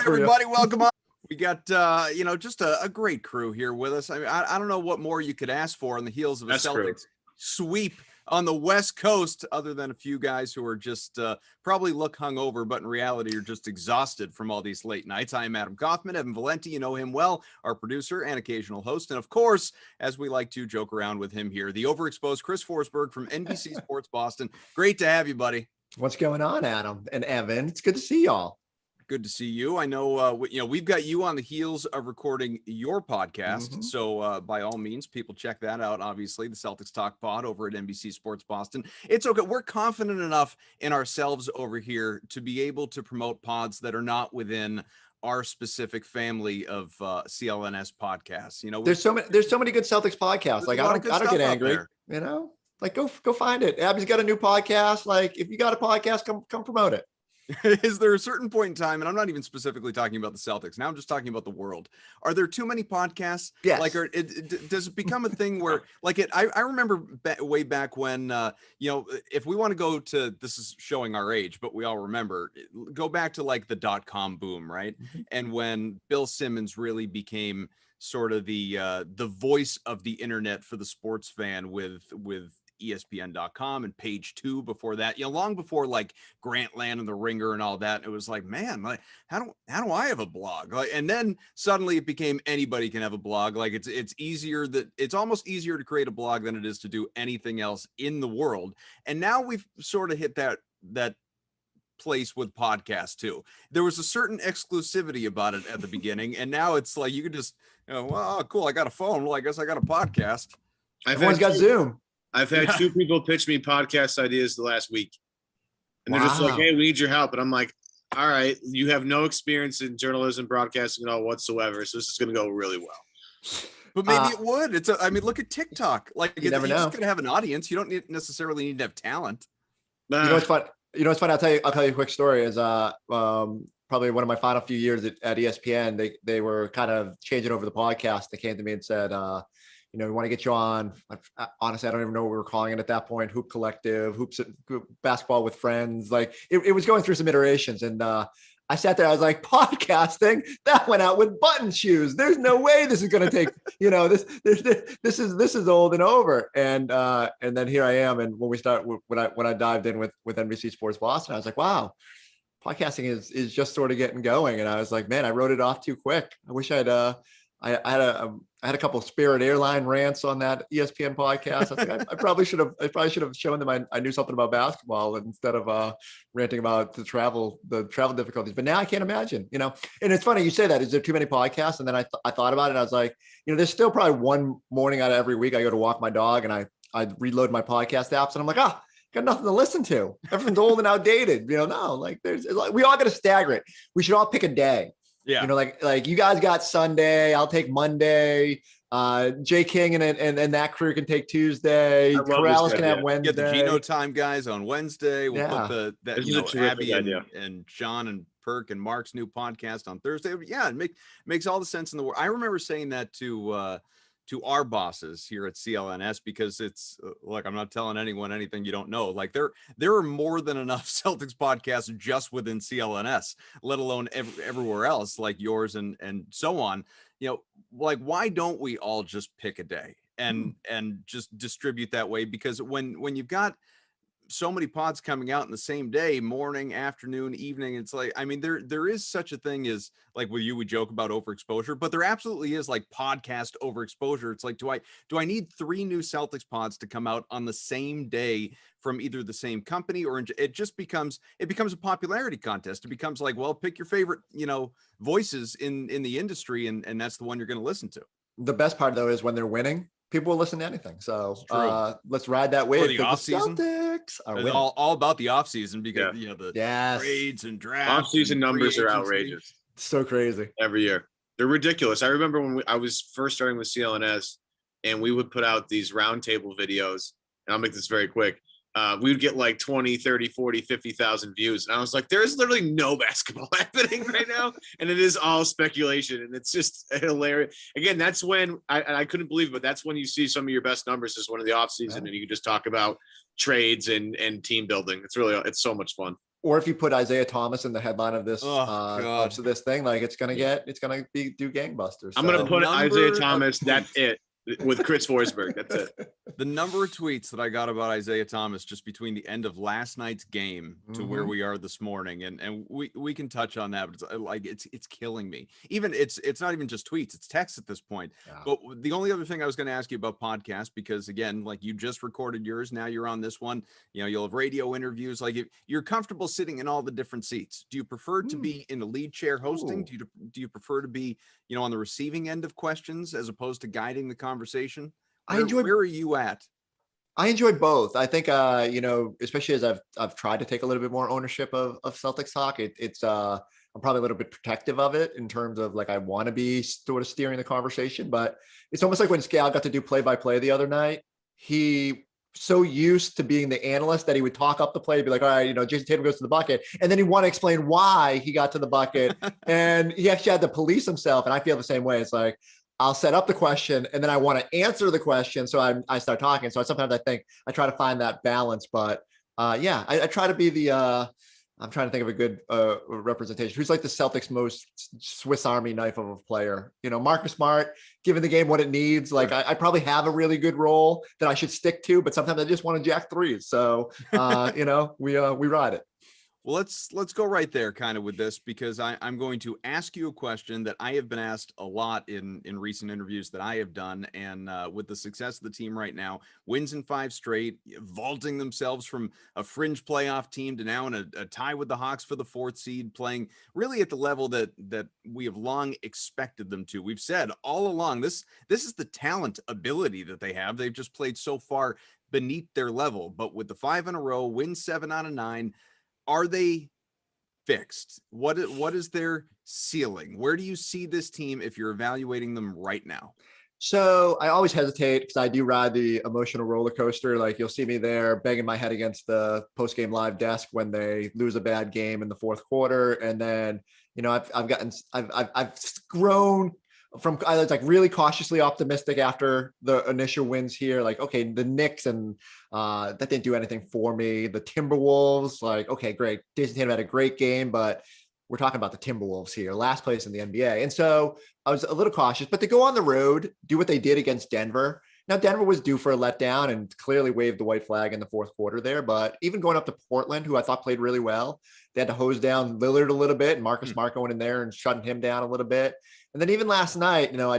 Everybody, welcome on. We got just a great crew here with us. I mean, I don't know what more you could ask for on the heels of a Celtics sweep on the West Coast, other than a few guys who are just probably look hungover, but in reality are just exhausted from all these late nights. I am Adam Kaufman. Evan Valenti, you know him well, our producer and occasional host, and of course, as we like to joke around with him here, the overexposed Chris Forsberg from NBC Sports Boston. Great to have you, buddy. What's going on, Adam and Evan? It's good to see y'all. Good to see you. I know, we've got you on the heels of recording your podcast. Mm-hmm. So by all means, people check that out. Obviously, the Celtics Talk Pod over at NBC Sports Boston. It's okay. We're confident enough in ourselves over here to be able to promote pods that are not within our specific family of CLNS podcasts. You know, there's so many good Celtics podcasts. Like I don't get angry. You know, like go find it. Abby's got a new podcast. Like if you got a podcast, come promote it. Is there a certain point in time, and I'm not even specifically talking about the Celtics, now I'm just talking about the world. Are there too many podcasts? Yes. Like, does it become a thing where, like, I remember way back when, if we want to go to, this is showing our age, but we all remember, go back to like the .com boom, right? Mm-hmm. And when Bill Simmons really became sort of the voice of the internet for the sports fan with ESPN.com and Page 2 before that, long before like Grantland and the Ringer and all that. It was like, man, like how do I have a blog? Like, and then suddenly it became anybody can have a blog. Like it's almost easier to create a blog than it is to do anything else in the world. And now we've sort of hit that place with podcasts too. There was a certain exclusivity about it at the beginning, and now it's like you could just, well, cool, I got a phone. Well, I guess I got a podcast. Everyone's got Zoom. I've had two people pitch me podcast ideas the last week. And they're just like, hey, we need your help. And I'm like, all right, you have no experience in journalism, broadcasting at all whatsoever. So this is going to go really well. But maybe it would. Look at TikTok. Like you never know. Just going to have an audience. You don't necessarily need to have talent. You know what's fun? I'll tell you a quick story is probably one of my final few years at ESPN. They were kind of changing over the podcast. They came to me and said, we want to get you on. Honestly, I don't even know what we were calling it at that point. Hoop Collective, basketball with friends. Like it was going through some iterations. And I sat there, I was like, podcasting, that went out with button shoes. There's no way this is going to take, this is old and over. And then here I am. And when I dived in with NBC Sports Boston, I was like, wow, podcasting is just sort of getting going. And I was like, man, I wrote it off too quick. I wish I had a couple of Spirit Airline rants on that ESPN podcast. I think I probably should have shown them I knew something about basketball instead of ranting about the travel difficulties. But now I can't imagine, And it's funny you say that. Is there too many podcasts? And then I thought about it. And I was like, there's still probably one morning out of every week I go to walk my dog and I reload my podcast apps and I'm like, got nothing to listen to. Everything's old and outdated. We all got to stagger it. We should all pick a day. Yeah. Like you guys got Sunday, I'll take Monday. Jay King and that crew can take Tuesday. Corrales can have Wednesday. Get the Geno Time guys on Wednesday. We'll put Abby and John and Perk and Mark's new podcast on Thursday. Yeah, it makes all the sense in the world. I remember saying that to our bosses here at CLNS, because it's like, I'm not telling anyone anything you don't know. Like there are more than enough Celtics podcasts just within CLNS, let alone everywhere else like yours and so on. Like why don't we all just pick a day and just distribute that way? Because when you've got so many pods coming out in the same day, morning, afternoon, evening, it's like, there is such a thing as, like with you, we joke about overexposure, but there absolutely is like podcast overexposure. It's like, do I need 3 new Celtics pods to come out on the same day from either the same company, or it becomes a popularity contest. It becomes like, well, pick your favorite, voices in the industry. And that's the one you're going to listen to. The best part though, is when they're winning, people will listen to anything. So let's ride that wave. The off season. It's all about the off season because the trades and drafts. Off season numbers are outrageous. So crazy every year. They're ridiculous. I remember when I was first starting with CLNS, and we would put out these roundtable videos. And I'll make this very quick. We would get like 20, 30, 40, 50,000 views. And I was like, there's literally no basketball happening right now. And it is all speculation. And it's just hilarious. Again, that's when I couldn't believe it, but that's when you see some of your best numbers is one of the off season, and you can just talk about trades and team building. It's so much fun. or if you put Isaiah Thomas in the headline of this this thing, like it's gonna do gangbusters. I'm gonna put Isaiah Thomas. That's it. With Chris Forsberg. That's it. The number of tweets that I got about Isaiah Thomas just between the end of last night's game to where we are this morning, and we can touch on that, but it's killing me. Even it's not even just tweets, it's text at this point. Yeah. But the only other thing I was going to ask you about podcasts, because again, like you just recorded yours, now you're on this one, you know, you'll have radio interviews, like if you're comfortable sitting in all the different seats. Do you prefer to be in the lead chair hosting? Do you prefer to be, you know, on the receiving end of questions as opposed to guiding the conversation? Where are you at? I enjoy both. I think, you know, especially as I've tried to take a little bit more ownership of Celtics talk. I'm probably a little bit protective of it in terms of like, I want to be sort of steering the conversation, but it's almost like when Scal got to do play-by-play the other night, he so used to being the analyst that he would talk up the play, be like, all right, you know, Jason Tatum goes to the bucket. And then he want to explain why he got to the bucket. And he actually had to police himself. And I feel the same way. It's like, I'll set up the question and then I want to answer the question. So I start talking. So sometimes I think I try to find that balance, but I try to be the, I'm trying to think of a good representation. Who's like the Celtics' most Swiss Army knife of a player? You know, Marcus Smart, giving the game what it needs. Like I probably have a really good role that I should stick to, but sometimes I just want to jack threes. So, you know, we ride it. Well, let's go right there kind of with this, because I'm going to ask you a question that I have been asked a lot in recent interviews that I have done. And with the success of the team right now, wins in 5 straight, vaulting themselves from a fringe playoff team to now in a tie with the Hawks for the 4th seed, playing really at the level that we have long expected them to. We've said all along, this is the talent ability that they have. They've just played so far beneath their level. But with the 5 in a row, win 7 out of 9, are they fixed? What is their ceiling? Where do you see this team if you're evaluating them right now? So I always hesitate because I do ride the emotional roller coaster. Like you'll see me there banging my head against the post-game live desk when they lose a bad game in the 4th quarter. And then, you know, I've grown from I was like really cautiously optimistic after the initial wins here. Like, okay, the Knicks and that didn't do anything for me. The Timberwolves, like, okay, great. Jason Tatum had a great game, but we're talking about the Timberwolves here, last place in the NBA. And so I was a little cautious, but to go on the road, do what they did against Denver. Now, Denver was due for a letdown and clearly waved the white flag in the 4th quarter there. But even going up to Portland, who I thought played really well, they had to hose down Lillard a little bit and Marcus Smart going in there and shutting him down a little bit. And then even last night, you know,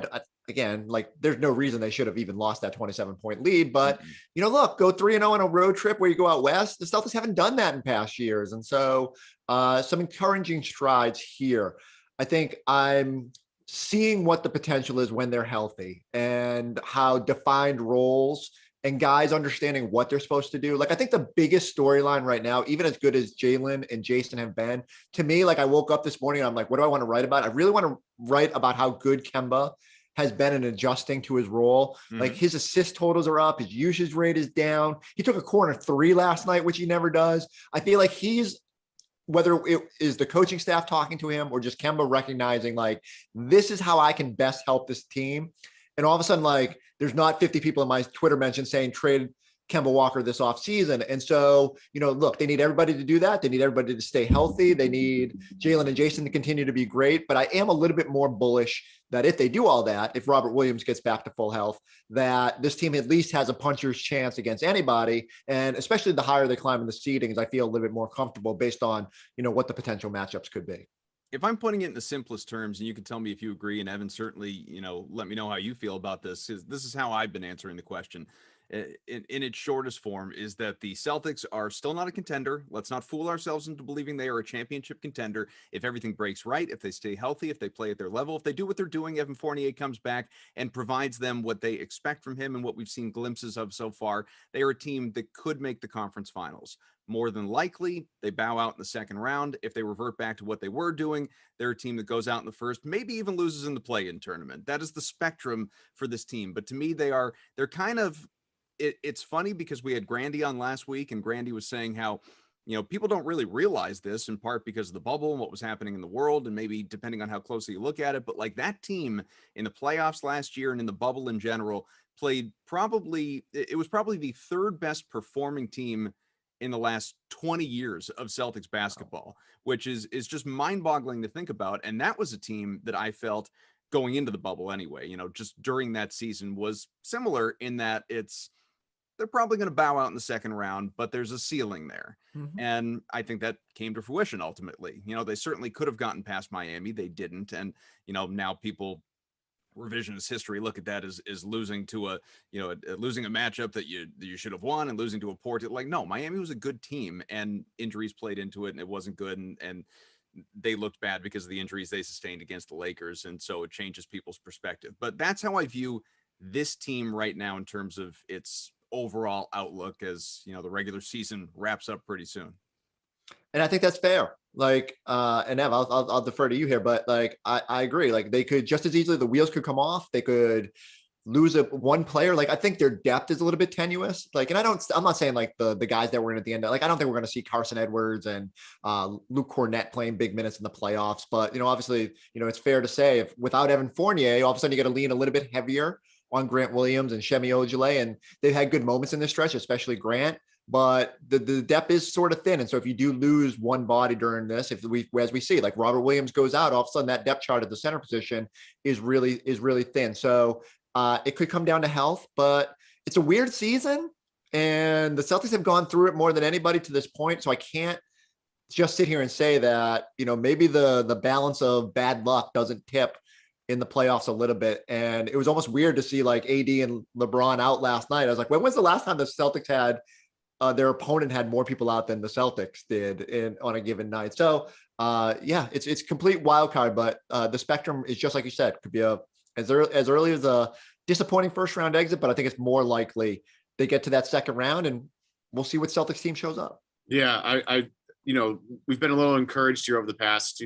again, like there's no reason they should have even lost that 27-point lead. But, you know, look, go 3-0 on a road trip where you go out west. The Celtics haven't done that in past years. And so some encouraging strides here. I think I'm seeing what the potential is when they're healthy and how defined roles and guys understanding what they're supposed to do. Like, I think the biggest storyline right now, even as good as Jalen and Jason have been, to me, like I woke up this morning and I'm like, what do I want to write about? I really want to write about how good Kemba has been in adjusting to his role. Like his assist totals are up. His usage rate is down. He took a corner 3 last night, which he never does. I feel like he's, whether it is the coaching staff talking to him or just Kemba recognizing like, this is how I can best help this team. And all of a sudden, like there's not 50 people in my Twitter mention saying trade Kemba Walker this offseason. And so, you know, look, they need everybody to do that. They need everybody to stay healthy. They need Jalen and Jason to continue to be great. But I am a little bit more bullish that if they do all that, if Robert Williams gets back to full health, that this team at least has a puncher's chance against anybody. And especially the higher they climb in the seedings, I feel a little bit more comfortable based on, you know, what the potential matchups could be. If I'm putting it in the simplest terms, and you can tell me if you agree, and Evan, certainly, you know, let me know how you feel about this, is this is how I've been answering the question. In its shortest form, is that the Celtics are still not a contender. Let's not fool ourselves into believing they are a championship contender. If everything breaks right, if they stay healthy, if they play at their level, if they do what they're doing, Evan Fournier comes back and provides them what they expect from him and what we've seen glimpses of so far, they are a team that could make the conference finals. More than likely, they bow out in the 2nd round. If they revert back to what they were doing, they're a team that goes out in the 1st, maybe even loses in the play-in tournament. That is the spectrum for this team. But to me, they're kind of, it's funny because we had Grandy on last week, and Grandy was saying how, you know, people don't really realize this, in part because of the bubble and what was happening in the world, and maybe depending on how closely you look at it. But like that team in the playoffs last year and in the bubble in general played it was probably the 3rd best performing team in the last 20 years of Celtics basketball, which is just mind-boggling to think about. And that was a team that I felt going into the bubble anyway, just during that season was similar in that they're probably going to bow out in the second round, but there's a ceiling there. Mm-hmm. And I think that came to fruition ultimately. They certainly could have gotten past Miami. They didn't. And, now people revisionist history look at that as losing to losing a matchup that you should have won and losing to a poor team. Like, no, Miami was a good team and injuries played into it and it wasn't good. And they looked bad because of the injuries they sustained against the Lakers. And so it changes people's perspective. But that's how I view this team right now in terms of its overall outlook as, the regular season wraps up pretty soon. And I think that's fair. Like, and Ev, I'll defer to you here, but like, I agree. Like they could just as easily, the wheels could come off. They could lose one player. Like, I think their depth is a little bit tenuous. Like, and I'm not saying like the guys that were in at the end, like, I don't think we're going to see Carson Edwards and Luke Cornett playing big minutes in the playoffs. But, obviously, it's fair to say if without Evan Fournier, all of a sudden you got to lean a little bit heavier on Grant Williams and Shemi Ojale. And they've had good moments in this stretch, especially Grant. But the depth is sort of thin. And so if you do lose one body during this, as we see, like Robert Williams goes out, all of a sudden that depth chart at the center position is really thin. So it could come down to health, but it's a weird season and the Celtics have gone through it more than anybody to this point. So I can't just sit here and say that, maybe the balance of bad luck doesn't tip in the playoffs a little bit. And it was almost weird to see like AD and LeBron out last night. I was like, when was the last time the Celtics had their opponent had more people out than the Celtics did on a given night? So it's complete wild card, but the spectrum is just like you said, could be as early as a disappointing first round exit, but I think it's more likely they get to that second round and we'll see what Celtics team shows up. Yeah, I we've been a little encouraged here over the past,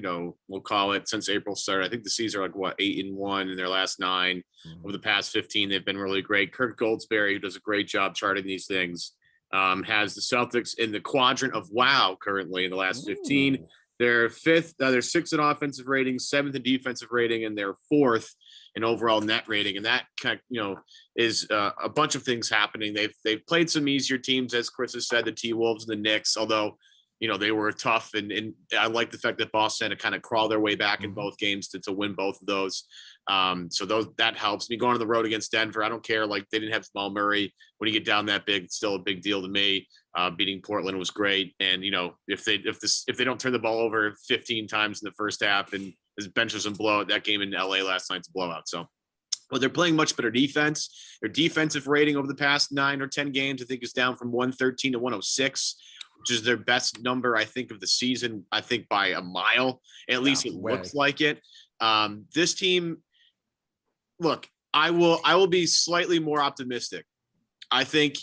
we'll call it since April started. I think the C's are like 8-1 in their last 9. Mm-hmm. Over the past 15, they've been really great. Kirk Goldsberry, who does a great job charting these things, has the Celtics in the quadrant of wow currently in the last 15. Ooh. They're 5th, they're 6th in offensive rating, 7th in defensive rating, and they're 4th in overall net rating. And that kind of, is a bunch of things happening. They've played some easier teams, as Chris has said, the T-Wolves and the Knicks, although, they were tough. And I like the fact that Boston had to kind of crawl their way back in both games to win both of those. So that helps me. Going on the road against Denver, I don't care. Like, they didn't have Jamal Murray. When you get down that big, it's still a big deal to me. Beating Portland was great. And, if they don't turn the ball over 15 times in the first half and his bench doesn't blow out, that game in LA last night's a blowout. So, but they're playing much better defense. Their defensive rating over the past 9 or 10 games, I think, is down from 113 to 106. Which is their best number, I think, of the season, I think by a mile. At least it looks like it. This team, look, I will be slightly more optimistic. I think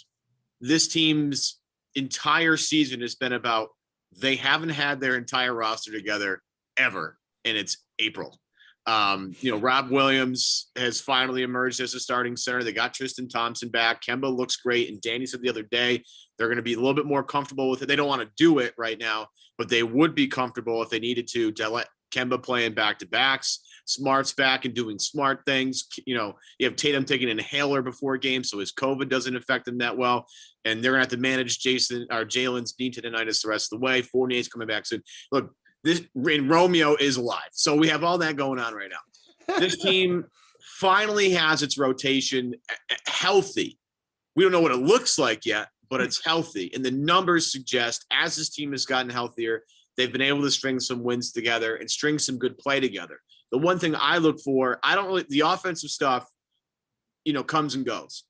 this team's entire season has been about they haven't had their entire roster together ever, and it's April. Rob Williams has finally emerged as a starting center. They got Tristan Thompson back. Kemba looks great. And Danny said the other day, they're going to be a little bit more comfortable with it. They don't want to do it right now, but they would be comfortable if they needed to let Kemba play in back-to-backs. Smart's back and doing smart things. You have Tatum taking an inhaler before games, so his COVID doesn't affect him that well. And they're going to have to manage Jalen's knee tendonitis the rest of the way. Fournier's coming back soon. Look, Romeo is alive. So we have all that going on right now. This team finally has its rotation healthy. We don't know what it looks like yet, but it's healthy. And the numbers suggest as this team has gotten healthier, they've been able to string some wins together and string some good play together. The one thing I look for, the offensive stuff, comes and goes.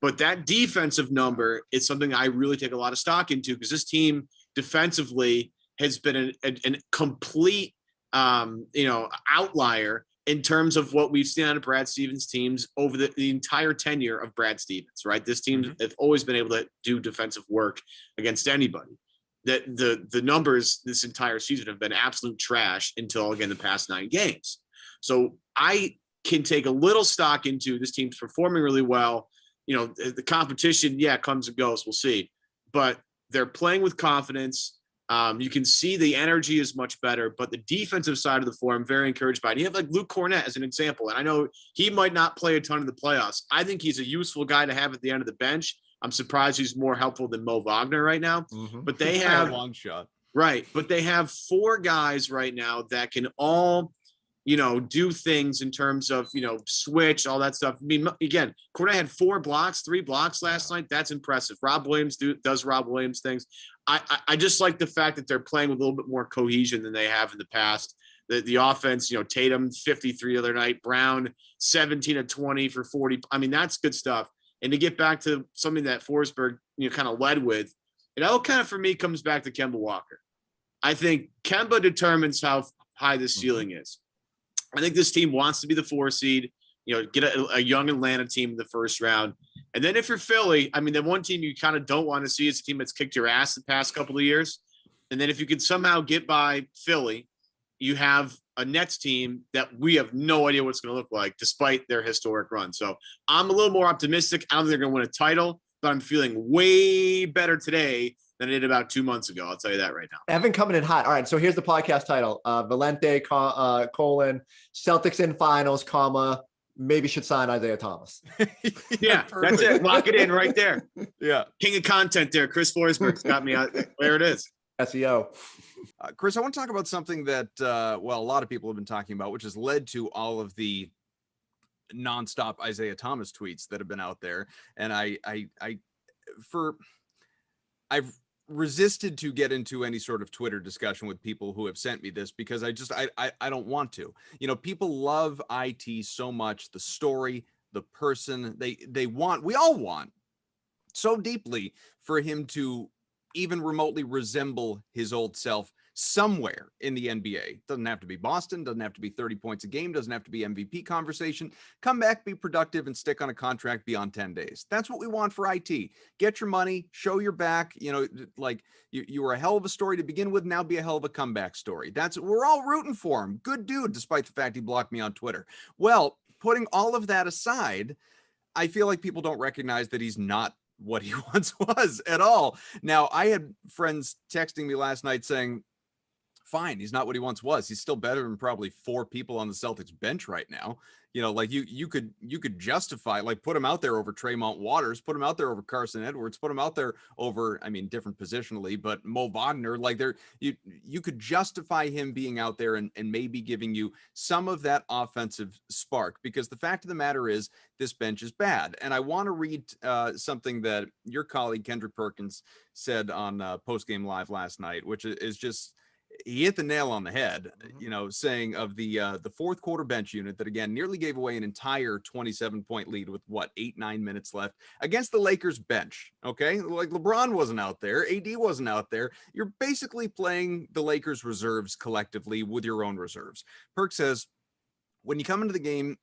But that defensive number is something I really take a lot of stock into because this team defensively has been a complete, outlier in terms of what we've seen out of Brad Stevens' teams over the entire tenure of Brad Stevens, right? This team have always been able to do defensive work against anybody. That the numbers this entire season have been absolute trash until, again, the past 9 games. So I can take a little stock into this team's performing really well. The competition, comes and goes. We'll see. But they're playing with confidence. You can see the energy is much better, but the defensive side of the floor, I'm very encouraged by it. You have like Luke Cornett as an example, and I know he might not play a ton of the playoffs. I think he's a useful guy to have at the end of the bench I'm surprised he's more helpful than Mo Wagner right now. Mm-hmm. But they have a long shot. Right. But they have 4 guys right now that can all, do things in terms of, switch, all that stuff. I mean, again, Cornet had 3 blocks last night. That's impressive. Rob Williams does Rob Williams things. I just like the fact that they're playing with a little bit more cohesion than they have in the past. The offense, Tatum 53 the other night, Brown 17 of 20 for 40. I mean, that's good stuff. And to get back to something that Forsberg, kind of led with, it all kind of, for me, comes back to Kemba Walker. I think Kemba determines how high the ceiling is. I think this team wants to be the 4 seed, get a young Atlanta team in the first round. And then if you're Philly, I mean, the one team you kind of don't want to see is a team that's kicked your ass the past couple of years. And then if you could somehow get by Philly, you have a Nets team that we have no idea what's going to look like despite their historic run. So I'm a little more optimistic. I don't think they're going to win a title, but I'm feeling way better today than I did about 2 months ago. I'll tell you that right now. Evan coming in hot. All right, so here's the podcast title. Valente, Celtics in finals, maybe should sign Isaiah Thomas. Yeah, that's it. Lock it in right there. Yeah. King of content there. Chris Forsberg's got me out. There it is. SEO. Chris, I want to talk about something that, a lot of people have been talking about, which has led to all of the nonstop Isaiah Thomas tweets that have been out there. And I've resisted to get into any sort of Twitter discussion with people who have sent me this because I don't want to. People love IT so much, the story, the person, we all want so deeply for him to even remotely resemble his old self somewhere in the NBA. Doesn't have to be Boston, doesn't have to be 30 points a game, doesn't have to be MVP conversation. Come back, be productive, and stick on a contract beyond 10 days. That's what we want for IT. Get your money, show your back. You were a hell of a story to begin with, now be a hell of a comeback story. We're all rooting for him. Good dude, despite the fact he blocked me on Twitter. Well, putting all of that aside, I feel like people don't recognize that he's not what he once was at all. Now, I had friends texting me last night saying, fine, he's not what he once was. He's still better than probably 4 people on the Celtics bench right now. You could justify, put him out there over Tremont Waters, put him out there over Carson Edwards, put him out there over, different positionally, but Mo Wagner, you could justify him being out there and maybe giving you some of that offensive spark, because the fact of the matter is this bench is bad. And I want to read something that your colleague Kendrick Perkins said on Postgame Live last night, which is just, he hit the nail on the head, saying of the fourth quarter bench unit that, again, nearly gave away an entire 27-point lead with 8-9 minutes left against the Lakers bench. Okay. LeBron wasn't out there. AD wasn't out there. You're basically playing the Lakers reserves collectively with your own reserves. Perk says, when you come into the game,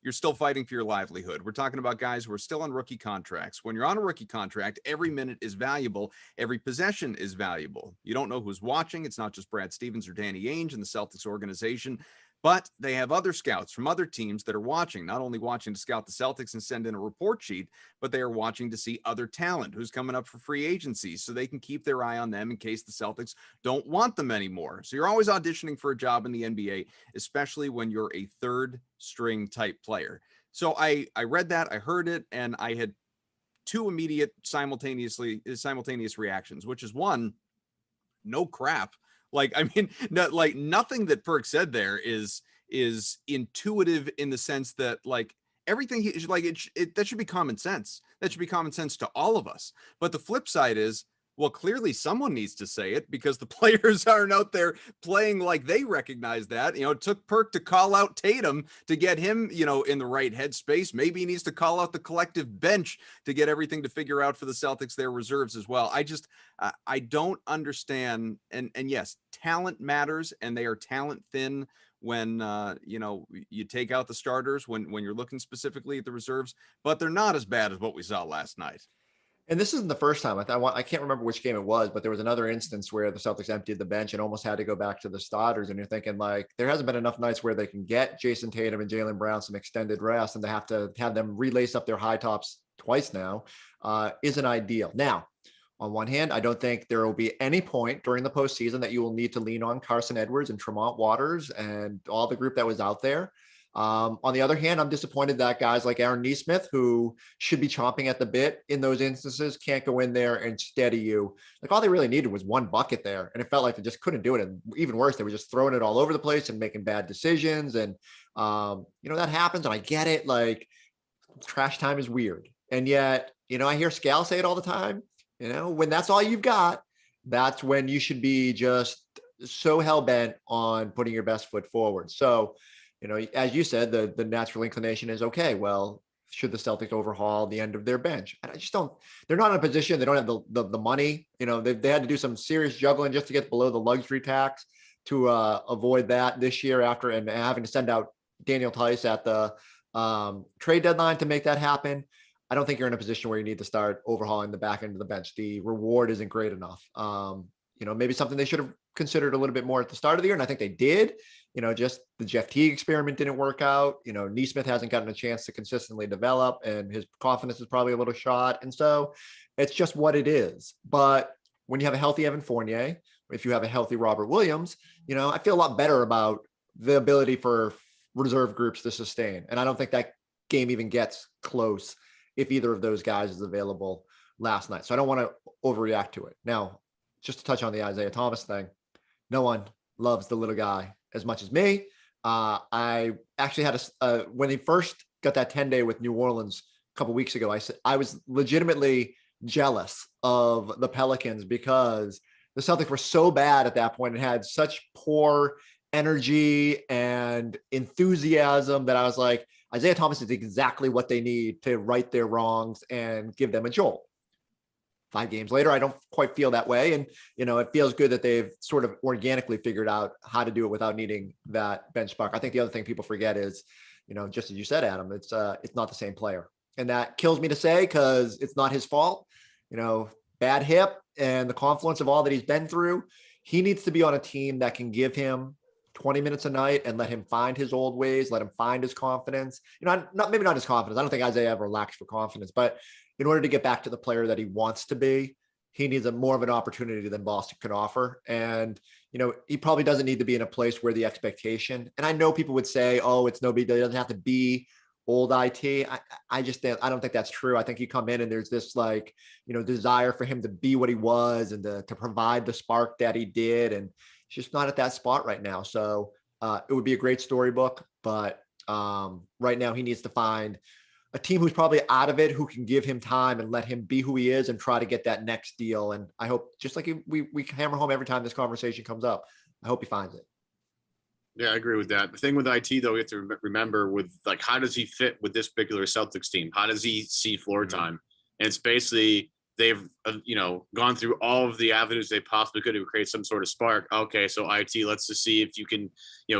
you're still fighting for your livelihood. We're talking about guys who are still on rookie contracts. When you're on a rookie contract, every minute is valuable. Every possession is valuable. You don't know who's watching. It's not just Brad Stevens or Danny Ainge in the Celtics organization, but they have other scouts from other teams that are watching, not only watching to scout the Celtics and send in a report sheet, but they are watching to see other talent who's coming up for free agency so they can keep their eye on them in case the Celtics don't want them anymore. So you're always auditioning for a job in the NBA, especially when you're a third string type player. So I read that, I heard it, and I had 2 immediate simultaneous reactions, which is one, no crap. Nothing that Perk said there is intuitive in the sense that everything that should be common sense. That should be common sense to all of us. But the flip side is, well, clearly someone needs to say it because the players aren't out there playing like they recognize that. It took Perk to call out Tatum to get him, in the right headspace. Maybe he needs to call out the collective bench to get everything to figure out for the Celtics, their reserves as well. I don't understand. And yes, talent matters, and they are talent thin when, you take out the starters, when you're looking specifically at the reserves, but they're not as bad as what we saw last night. And this isn't the first time. I can't remember which game it was, but there was another instance where the Celtics emptied the bench and almost had to go back to the starters. And you're thinking, there hasn't been enough nights where they can get Jason Tatum and Jaylen Brown some extended rest, and to have them relace up their high tops twice now isn't ideal. Now, on one hand, I don't think there will be any point during the postseason that you will need to lean on Carson Edwards and Tremont Waters and all the group that was out there. On the other hand, I'm disappointed that guys like Aaron Nesmith, who should be chomping at the bit in those instances, can't go in there and steady you. Like, all they really needed was one bucket there, and it felt like they just couldn't do it. And even worse, they were just throwing it all over the place and making bad decisions. And that happens, and I get it. Like, trash time is weird, and yet I hear Scal say it all the time. When that's all you've got, that's when you should be just so hell-bent on putting your best foot forward. So, as you said, the natural inclination is, okay, well, should the Celtics overhaul the end of their bench? And I just don't, they're not in a position, they don't have the money. They had to do some serious juggling just to get below the luxury tax to avoid that this year, after and having to send out Daniel Tice at the trade deadline to make that happen. I don't think you're in a position where you need to start overhauling the back end of the bench. The reward isn't great enough. Maybe something they should have considered a little bit more at the start of the year, and I think they did. Just the Jeff Teague experiment didn't work out. Nesmith hasn't gotten a chance to consistently develop, and his confidence is probably a little shot. And so it's just what it is. But when you have a healthy Evan Fournier, if you have a healthy Robert Williams, I feel a lot better about the ability for reserve groups to sustain. And I don't think that game even gets close if either of those guys is available last night. So I don't want to overreact to it. Now, just to touch on the Isaiah Thomas thing, no one loves the little guy as much as me. I actually had when he first got that 10-day with New Orleans a couple weeks ago, I was legitimately jealous of the Pelicans because the Celtics were so bad at that point and had such poor energy and enthusiasm that I was like, Isaiah Thomas is exactly what they need to right their wrongs and give them a jolt. 5 games later, I don't quite feel that way. And, it feels good that they've sort of organically figured out how to do it without needing that bench spark. I think the other thing people forget is, just as you said, Adam, it's not the same player. And that kills me to say, because it's not his fault. Bad hip and the confluence of all that he's been through. He needs to be on a team that can give him 20 minutes a night and let him find his old ways, let him find his confidence. Maybe not his confidence. I don't think Isaiah ever lacks for confidence, but in order to get back to the player that he wants to be, he needs more of an opportunity than Boston can offer. And, he probably doesn't need to be in a place where the expectation, and I know people would say, oh, it's no big deal. It doesn't have to be old IT. I don't think that's true. I think you come in and there's this desire for him to be what he was and to provide the spark that he did. And it's just not at that spot right now. So it would be a great storybook, but right now he needs to find a team who's probably out of it, who can give him time and let him be who he is and try to get that next deal. And I hope, just like we hammer home every time this conversation comes up, I hope he finds it. Yeah, I agree with that. The thing with IT, though, we have to remember with how does he fit with this particular Celtics team? How does he see floor time? And it's basically they've gone through all of the avenues they possibly could to create some sort of spark. Okay, so IT, let's just see if you can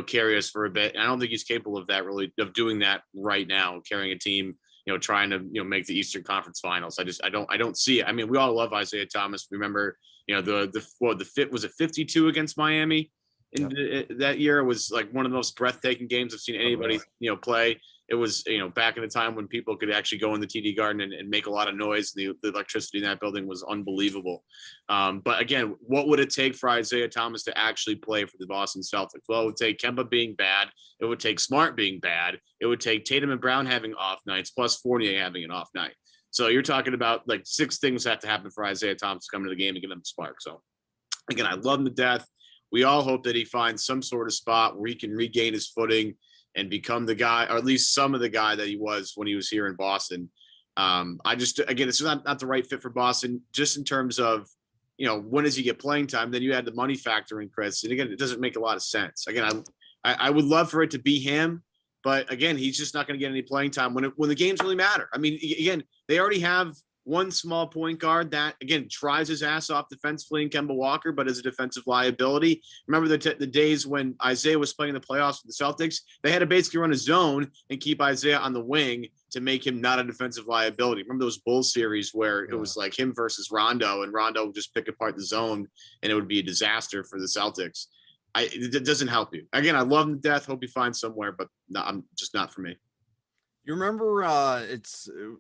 carry us for a bit. And I don't think he's capable of that, really, of doing that right now, carrying a team trying to make the Eastern Conference Finals. I don't see it. I mean, we all love Isaiah Thomas. Remember the fit was it 52 against Miami that year. It was like one of the most breathtaking games I've seen anybody play. It was back in the time when people could actually go in the TD Garden and make a lot of noise. The electricity in that building was unbelievable. But again, what would it take for Isaiah Thomas to actually play for the Boston Celtics? Well, it would take Kemba being bad. It would take Smart being bad. It would take Tatum and Brown having off nights, plus Fournier having an off night. So you're talking about like 6 things have to happen for Isaiah Thomas to come to the game and give him a spark. So again, I love him to death. We all hope that he finds some sort of spot where he can regain his footing and become the guy, or at least some of the guy that he was when he was here in Boston. It's not the right fit for Boston, just in terms of, when does he get playing time? Then you add the money factor in, Chris. And again, it doesn't make a lot of sense. Again, I would love for it to be him, but again, he's just not going to get any playing time when the games really matter. I mean, again, they already have one small point guard that, again, tries his ass off defensively in Kemba Walker, but is a defensive liability. Remember the days when Isaiah was playing the playoffs with the Celtics? They had to basically run a zone and keep Isaiah on the wing to make him not a defensive liability. Remember those Bulls series where it was like him versus Rondo, and Rondo would just pick apart the zone, and it would be a disaster for the Celtics. It doesn't help you. Again, I love him to death. Hope he finds somewhere, but no, I'm just not for me. You remember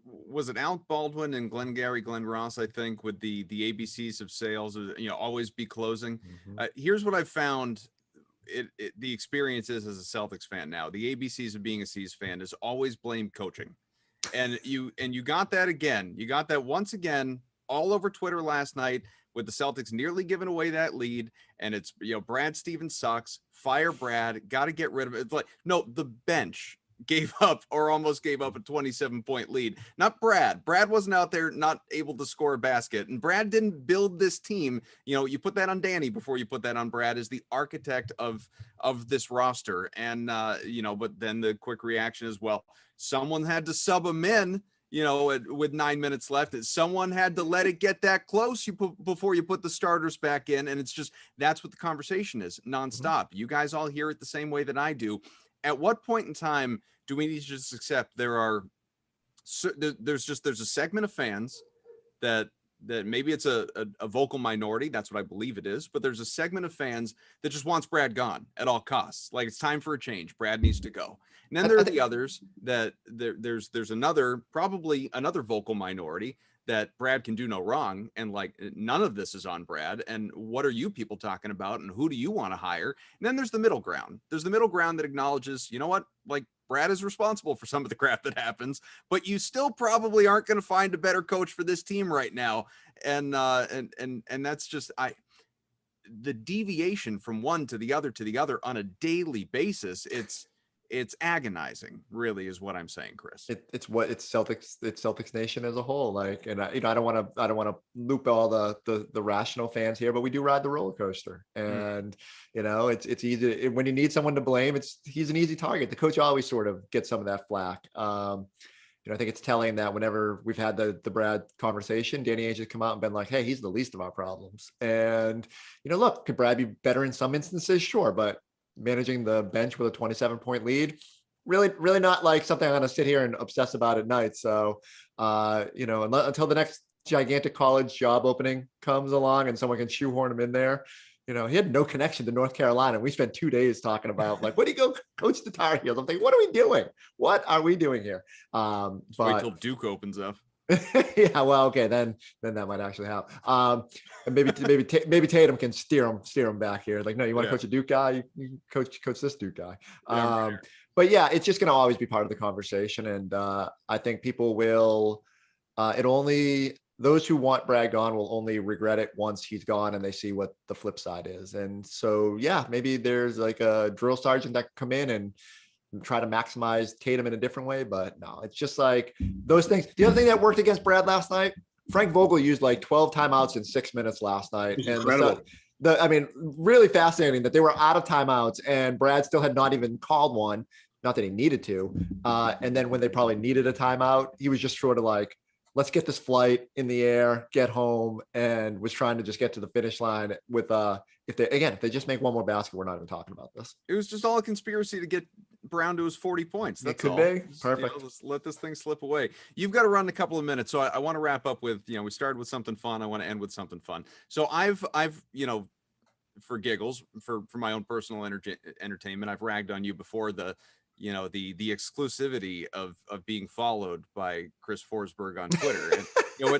was it Alec Baldwin and Glenn Ross, I think, with the ABCs of sales, always be closing. Here's what I found the experience is as a Celtics fan now. The ABCs of being a C's fan is always blame coaching. And you got that again. You got that once again all over Twitter last night with the Celtics nearly giving away that lead. And it's, Brad Stevens sucks. Fire Brad. Got to get rid of it. It's like, no, the bench gave up or almost gave up a 27-point lead. Not Brad. Brad wasn't out there not able to score a basket. And Brad didn't build this team. You put that on Danny before you put that on Brad as the architect of this roster. And, but then the quick reaction is, well, someone had to sub him in, with 9 minutes left. Someone had to let it get that close before you put the starters back in. And it's just, that's what the conversation is nonstop. You guys all hear it the same way that I do. At what point in time do we need to just accept there's a segment of fans that maybe it's a vocal minority. That's what I believe it is. But there's a segment of fans that just wants Brad gone at all costs. Like, it's time for a change. Brad needs to go. And then there are the others that there's probably another vocal minority that Brad can do no wrong. And like, none of this is on Brad. And what are you people talking about? And who do you want to hire? And then there's the middle ground. There's the middle ground that acknowledges, you know what, like, Brad is responsible for some of the crap that happens, but you still probably aren't going to find a better coach for this team right now. And that's just, the deviation from one to the other on a daily basis. It's agonizing, really, is what I'm saying, Chris. It's Celtics Nation as a whole. Like, and I don't want to loop all the rational fans here, but we do ride the roller coaster, and it's easy when you need someone to blame. He's an easy target. The coach always sort of gets some of that flack. I think it's telling that whenever we've had the Brad conversation, Danny Ainge has come out and been like, hey, he's the least of our problems. And look, could Brad be better in some instances? Sure, but managing the bench with a 27-point lead, really not like something I'm going to sit here and obsess about at night. So, until the next gigantic college job opening comes along and someone can shoehorn him in there, he had no connection to North Carolina. We spent 2 days talking about, like, what do you go coach the Tar Heels? I'm thinking, what are we doing? What are we doing here? But wait till Duke opens up. Yeah, well, okay, then that might actually help. And maybe Tatum can steer him back here. Like, no, you want to coach a Duke guy, you coach this Duke guy. But yeah, it's just going to always be part of the conversation, and I think people will. Those who want Brad gone will only regret it once he's gone and they see what the flip side is. And so, yeah, maybe there's like a drill sergeant that can come in and try to maximize Tatum in a different way, but no, it's just like those things. The other thing that worked against Brad last night, Frank Vogel used like 12 timeouts in 6 minutes last night. Incredible. And really fascinating that they were out of timeouts and Brad still had not even called one, not that he needed to. And then when they probably needed a timeout, he was just sort of like, let's get this flight in the air, get home, and was trying to just get to the finish line with if they just make one more basket, we're not even talking about this. It was just all a conspiracy to get Brown to his 40 points. That's all. Be perfect. Let's let this thing slip away. You've got to run a couple of minutes, so I want to wrap up with, we started with something fun. I want to end with something fun. So I've for giggles, for my own personal entertainment, I've ragged on you before the exclusivity of being followed by Chris Forsberg on Twitter.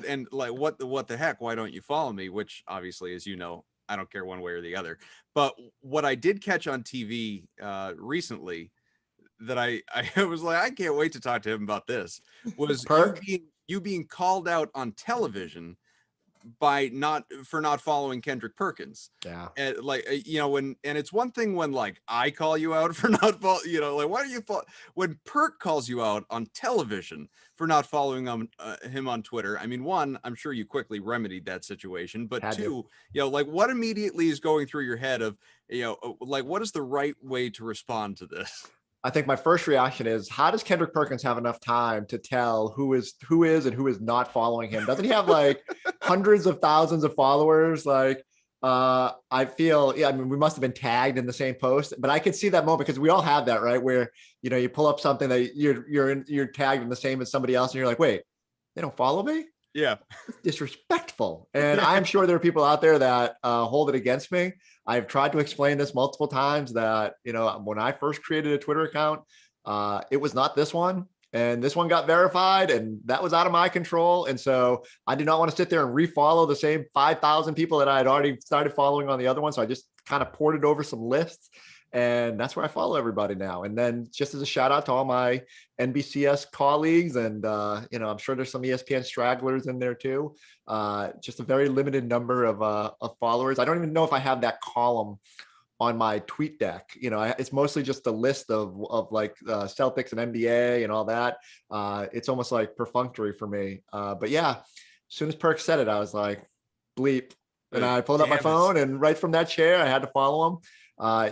And what the heck, why don't you follow me? Which obviously, as you know, I don't care one way or the other. But what I did catch on TV recently that I was like, I can't wait to talk to him about this, was you being called out on television by not following Kendrick Perkins. Yeah. And and it's one thing when like I call you out for not like, why are you when Perk calls you out on television for not following him on Twitter? I mean, one, I'm sure you quickly remedied that situation, but two, like what immediately is going through your head of, like, what is the right way to respond to this? I think my first reaction is, how does Kendrick Perkins have enough time to tell who is and who is not following him? Doesn't he have like hundreds of thousands of followers? Like, I feel, I mean, we must have been tagged in the same post, but I could see that moment because we all have that, right? Where, you pull up something that you're tagged in the same as somebody else and you're like, wait, they don't follow me? Yeah. Disrespectful. And I'm sure there are people out there that hold it against me. I've tried to explain this multiple times that, when I first created a Twitter account, it was not this one. And this one got verified and that was out of my control. And so I did not want to sit there and refollow the same 5,000 people that I had already started following on the other one. So I just kind of ported over some lists. And that's where I follow everybody now. And then just as a shout out to all my NBCS colleagues, and I'm sure there's some ESPN stragglers in there too. Just a very limited number of followers. I don't even know if I have that column on my tweet deck. It's mostly just a list of like Celtics and NBA and all that. It's almost like perfunctory for me. But yeah, as soon as Perk said it, I was like, bleep. And I pulled up my phone, and right from that chair, I had to follow him.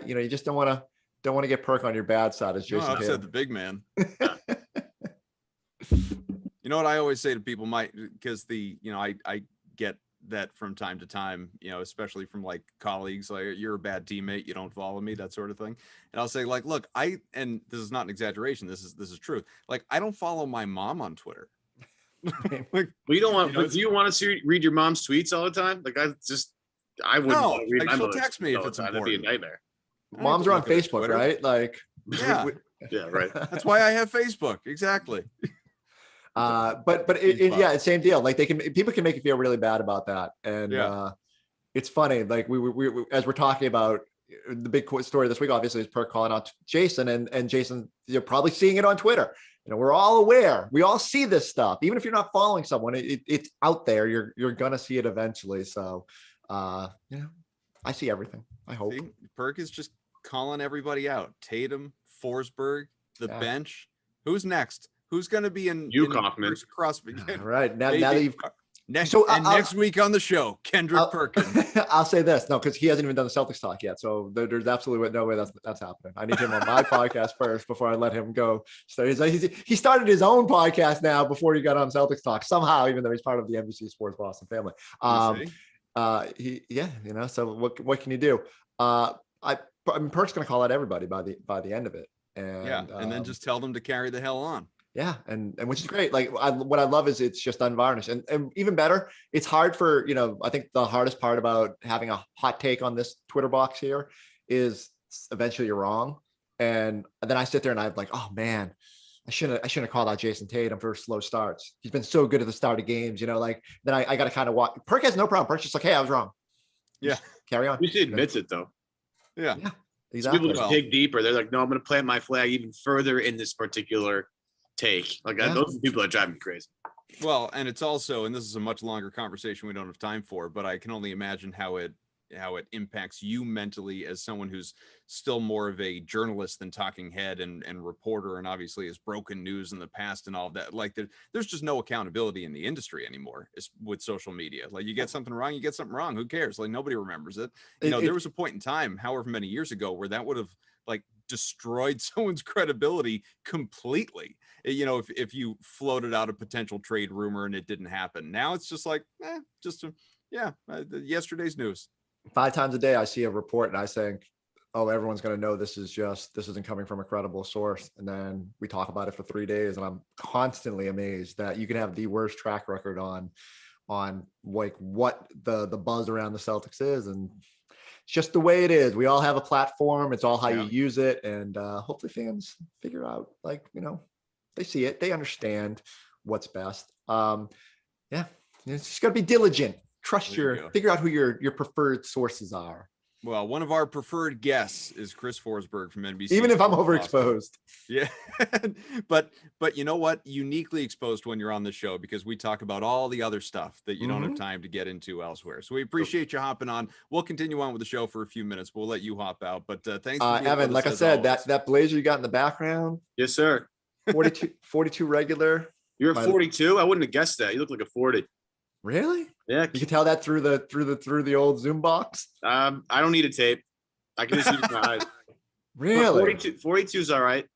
You just don't want to get Perk on your bad side, as Jason said the big man. You know what I always say to people, because I get that from time to time, especially from like colleagues, like, you're a bad teammate, you don't follow me, that sort of thing. And I'll say, like, look, and this is not an exaggeration, this is truth. Like, I don't follow my mom on Twitter. Like, well, you don't want, but do you want to read your mom's tweets all the time? Like, I wouldn't want to read my mom's text me if it's important. That'd be a nightmare. Moms are on Facebook, right? Like, yeah, right. That's why I have Facebook. Exactly. But same deal. Like, people can make you feel really bad about that. And it's funny. Like, we as we're talking about the big story this week, obviously, is Perk calling out Jason, and Jason, you're probably seeing it on Twitter. We're all aware. We all see this stuff. Even if you're not following someone, it's out there. You're gonna see it eventually. So, I see everything. I hope. Perk is just calling everybody out. Tatum, Forsberg, the bench. Who's next? Who's going to be in Kaufman? All right. Now that you've next week on the show, Kendrick Perkins. I'll say this, no, because he hasn't even done the Celtics talk yet. So there's absolutely no way that's happening. I need him on my podcast first before I let him go. So he started his own podcast now before he got on Celtics talk somehow, even though he's part of the NBC Sports Boston family. So what can you do? Perk's going to call out everybody by the end of it. And then just tell them to carry the hell on. Yeah. And which is great. Like, what I love is it's just unvarnished, and even better, it's hard for, I think the hardest part about having a hot take on this Twitter box here is eventually you're wrong. And then I sit there and I'm like, oh man, I shouldn't have called out Jason Tatum for slow starts. He's been so good at the start of games, like, then I got to kind of walk. Perk has no problem. Perk's just like, hey, I was wrong. Yeah. Just carry on. He admits it though. Yeah. Exactly. People just dig deeper. They're like, no, I'm going to plant my flag even further in this particular take. Like, those people are driving me crazy. Well, and it's also, and this is a much longer conversation we don't have time for, but I can only imagine how it impacts you mentally as someone who's still more of a journalist than talking head and reporter, and obviously has broken news in the past and all of that. Like, there's just no accountability in the industry anymore with social media. Like, you get something wrong, you get something wrong. Who cares? Like, nobody remembers it. There was a point in time, however many years ago, where that would have like destroyed someone's credibility completely. If you floated out a potential trade rumor and it didn't happen. Now it's just like, yesterday's news. 5 times a day I see a report and I think, oh, everyone's going to know this isn't coming from a credible source. And then we talk about it for 3 days, and I'm constantly amazed that you can have the worst track record on like what the buzz around the Celtics is. And it's just the way it is. We all have a platform. It's all how you use it. And hopefully fans figure out, like, they see it, they understand what's best. It's just got to be diligent. Figure out who your preferred sources are. Well, one of our preferred guests is Chris Forsberg from NBC. Even if I'm overexposed. Yeah. but you know what? Uniquely exposed when you're on the show, because we talk about all the other stuff that you don't have time to get into elsewhere. So we appreciate you hopping on. We'll continue on with the show for a few minutes. We'll let you hop out. But thanks. Evan, like I said, that blazer you got in the background. Yes, sir. 42 regular. You're a 42? I wouldn't have guessed that. You look like a 40. Really? Yeah. You can tell that through the old Zoom box. I don't need a tape. I can just use my eyes. Really? 42 is all right.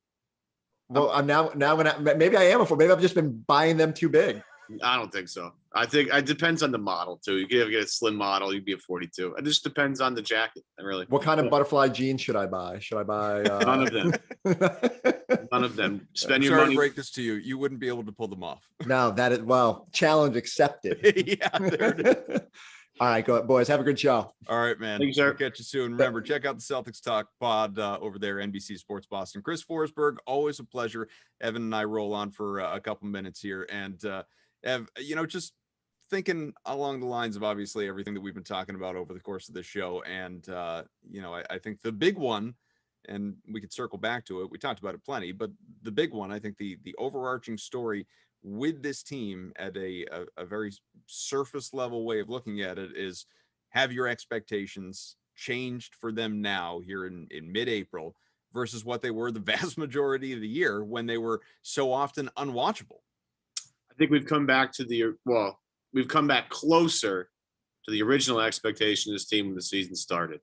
Well, I'm now maybe I am a 4. Maybe I've just been buying them too big. I don't think so. I think it depends on the model too. You can get a slim model, you'd be a 42. It just depends on the jacket. Really. What kind of butterfly jeans should I buy? Should I buy none of them? None of them. Spend your money. money. To break this to you. You wouldn't be able to pull them off. No, challenge accepted. Yeah, there it is. All right, go boys. Have a good show. All right, man. Thank you, sir. We'll catch you soon. Remember, check out the Celtics Talk pod over there, NBC Sports Boston. Chris Forsberg, always a pleasure. Evan and I roll on for a couple minutes here, and Ev, just thinking along the lines of obviously everything that we've been talking about over the course of this show, and I think the big one, and we could circle back to it. We talked about it plenty, but the big one, I think the overarching story with this team at a very surface level way of looking at it is, have your expectations changed for them now here in mid-April versus what they were the vast majority of the year when they were so often unwatchable? I think we've come back closer to the original expectation of this team when the season started.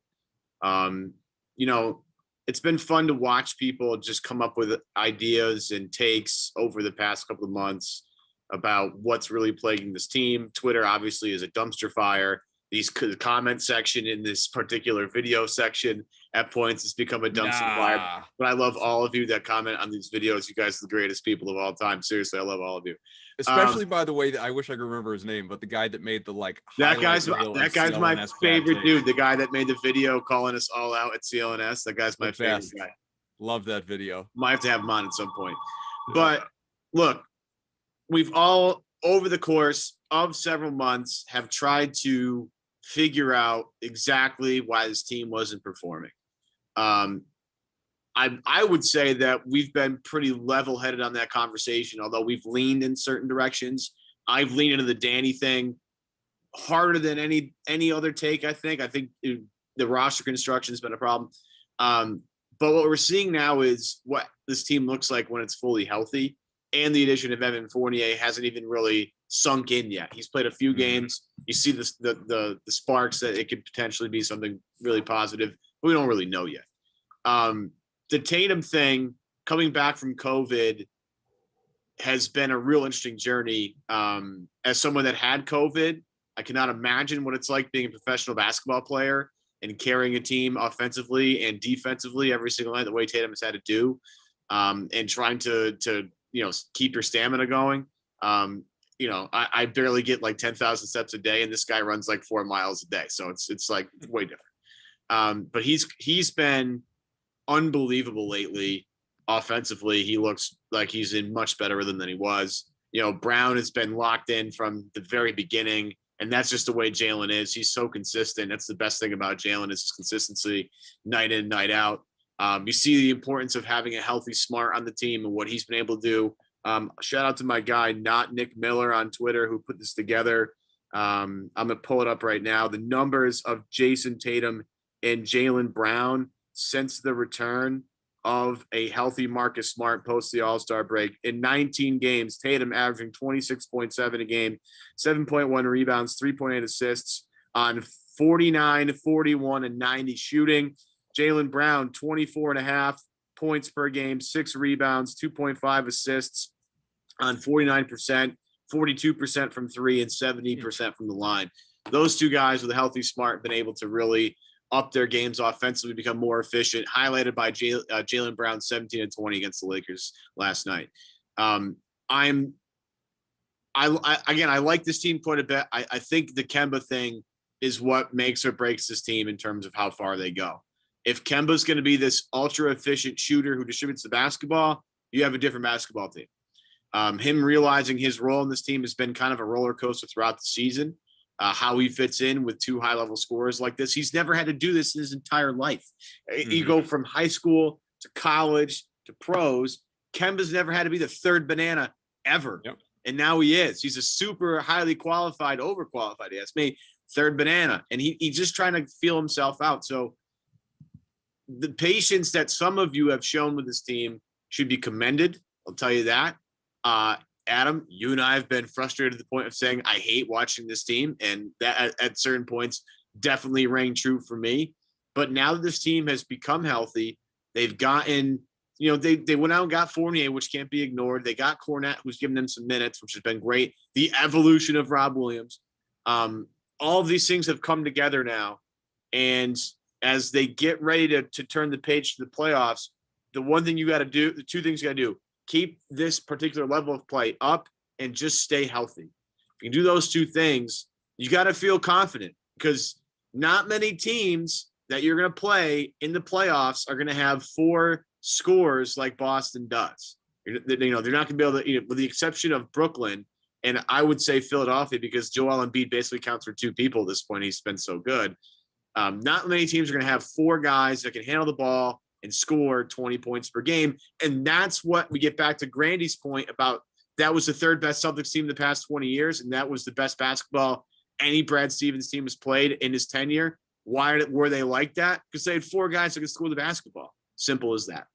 It's been fun to watch people just come up with ideas and takes over the past couple of months about what's really plaguing this team. Twitter obviously is a dumpster fire. The comment section in this particular video section at points has become a dumpster fire. But I love all of you that comment on these videos. You guys are the greatest people of all time. Seriously, I love all of you. Especially, by the way, I wish I could remember his name, but the guy that made the that guy's my favorite dude. The guy that made the video calling us all out at CLNS. That guy's my favorite guy. Love that video. Might have to have him on at some point. But look, we've all over the course of several months have tried to figure out exactly why this team wasn't performing. I would say that we've been pretty level-headed on that conversation, although we've leaned in certain directions. I've leaned into the Danny thing harder than any other take, I think. I think the roster construction has been a problem. But what we're seeing now is what this team looks like when it's fully healthy, and the addition of Evan Fournier hasn't even really sunk in yet. He's played a few games. You see the sparks that it could potentially be something really positive, but we don't really know yet. The Tatum thing, coming back from COVID, has been a real interesting journey. As someone that had COVID, I cannot imagine what it's like being a professional basketball player and carrying a team offensively and defensively every single night the way Tatum has had to do, and trying to keep your stamina going. I barely get like 10,000 steps a day, and this guy runs like 4 miles a day. So it's like way different. But he's been unbelievable lately. Offensively, he looks like he's in much better rhythm than he was. Brown has been locked in from the very beginning, and that's just the way Jalen is. He's so consistent. That's the best thing about Jalen is his consistency, night in, night out. You see the importance of having a healthy Smart on the team and what he's been able to do. Shout out to my guy, not Nick Miller on Twitter, who put this together. I'm going to pull it up right now. The numbers of Jason Tatum and Jaylen Brown since the return of a healthy Marcus Smart post the All-Star break. In 19 games, Tatum averaging 26.7 a game, 7.1 rebounds, 3.8 assists on 49, 41, and 90 shooting. Jaylen Brown, 24.5 points per game, 6 rebounds, 2.5 assists on 49%, 42% from 3, and 70% from the line. Those two guys with a healthy Smart been able to really up their games offensively, become more efficient, highlighted by Jaylen Brown, 17 and 20 against the Lakers last night. I like this team quite a bit. I think the Kemba thing is what makes or breaks this team in terms of how far they go. If Kemba's going to be this ultra efficient shooter who distributes the basketball, you have a different basketball team. Him realizing his role in this team has been kind of a roller coaster throughout the season. How he fits in with 2 high-level scorers like this. He's never had to do this in his entire life. You go from high school to college to pros. Kemba's never had to be the third banana ever. Yep. And now he is. He's a super highly qualified, overqualified, you ask me, third banana. And he's just trying to feel himself out. So the patience that some of you have shown with this team should be commended. I'll tell you that. Adam, you and I have been frustrated to the point of saying I hate watching this team, and that at certain points definitely rang true for me. But now that this team has become healthy, they've gotten, they went out and got Fournier, which can't be ignored. They got Cornette, who's given them some minutes, which has been great. The evolution of Rob Williams. All of these things have come together now, and as they get ready to turn the page to the playoffs, the one thing you got to do, the two things you got to do: keep this particular level of play up and just stay healthy. If you do those two things, you got to feel confident, because not many teams that you're going to play in the playoffs are going to have 4 scores like Boston does. They're not going to be able to, with the exception of Brooklyn, and I would say Philadelphia, because Joel Embiid basically counts for 2 people at this point. He's been so good. Not many teams are going to have 4 guys that can handle the ball and score 20 points per game. And that's what we get back to Grandy's point about that was the third best Celtics team in the past 20 years. And that was the best basketball any Brad Stevens team has played in his tenure. Why were they like that? Because they had 4 guys that could score the basketball. Simple as that.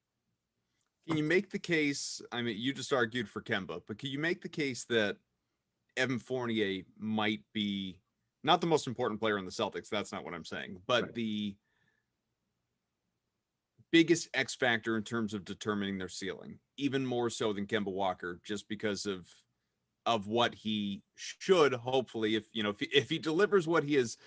Can you make the case? I mean, you just argued for Kemba, but can you make the case that Evan Fournier might be not the most important player in the Celtics? That's not what I'm saying, but right. The biggest X factor in terms of determining their ceiling, even more so than Kemba Walker, just because of what he should hopefully, if he delivers what he is,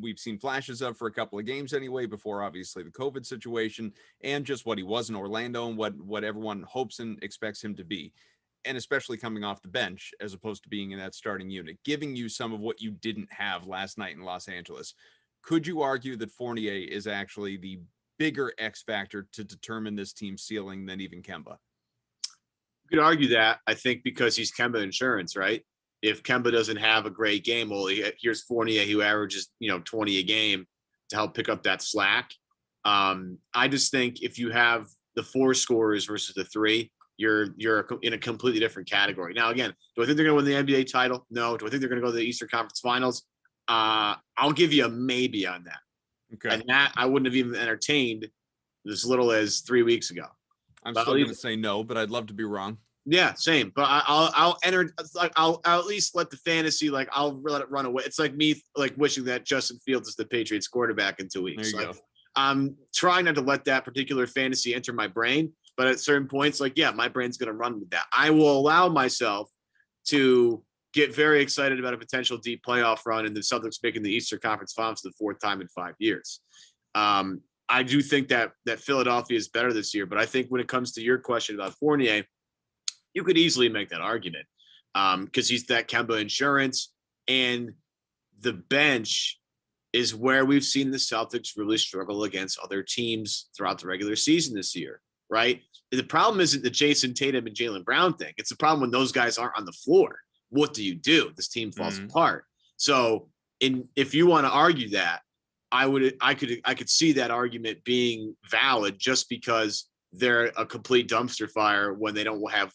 we've seen flashes of for a couple of games anyway, before obviously the COVID situation, and just what he was in Orlando and what everyone hopes and expects him to be. And especially coming off the bench, as opposed to being in that starting unit, giving you some of what you didn't have last night in Los Angeles. Could you argue that Fournier is actually the bigger X factor to determine this team's ceiling than even Kemba? You could argue that, I think, because he's Kemba insurance, right? If Kemba doesn't have a great game, well, here's Fournier who averages, 20 a game to help pick up that slack. I just think if you have the 4 scorers versus the 3, you're in a completely different category. Now, again, do I think they're going to win the NBA title? No. Do I think they're going to go to the Eastern Conference Finals? I'll give you a maybe on that. Okay. And that I wouldn't have even entertained as little as 3 weeks ago. I'm still going to say no, but I'd love to be wrong. Yeah, same. But I'll enter. Like I'll at least let the fantasy. Like I'll let it run away. It's like me wishing that Justin Fields is the Patriots quarterback in 2 weeks. There you go. I'm trying not to let that particular fantasy enter my brain. But at certain points, my brain's going to run with that. I will allow myself to get very excited about a potential deep playoff run and the Celtics making the Eastern Conference Finals for the 4th time in 5 years. I do think that Philadelphia is better this year, but I think when it comes to your question about Fournier, you could easily make that argument because he's that Kemba insurance, and the bench is where we've seen the Celtics really struggle against other teams throughout the regular season this year. Right. The problem isn't the Jason Tatum and Jaylen Brown thing. It's the problem when those guys aren't on the floor. What do you do? This team falls apart. So if you want to argue that, I could see that argument being valid just because they're a complete dumpster fire when they don't have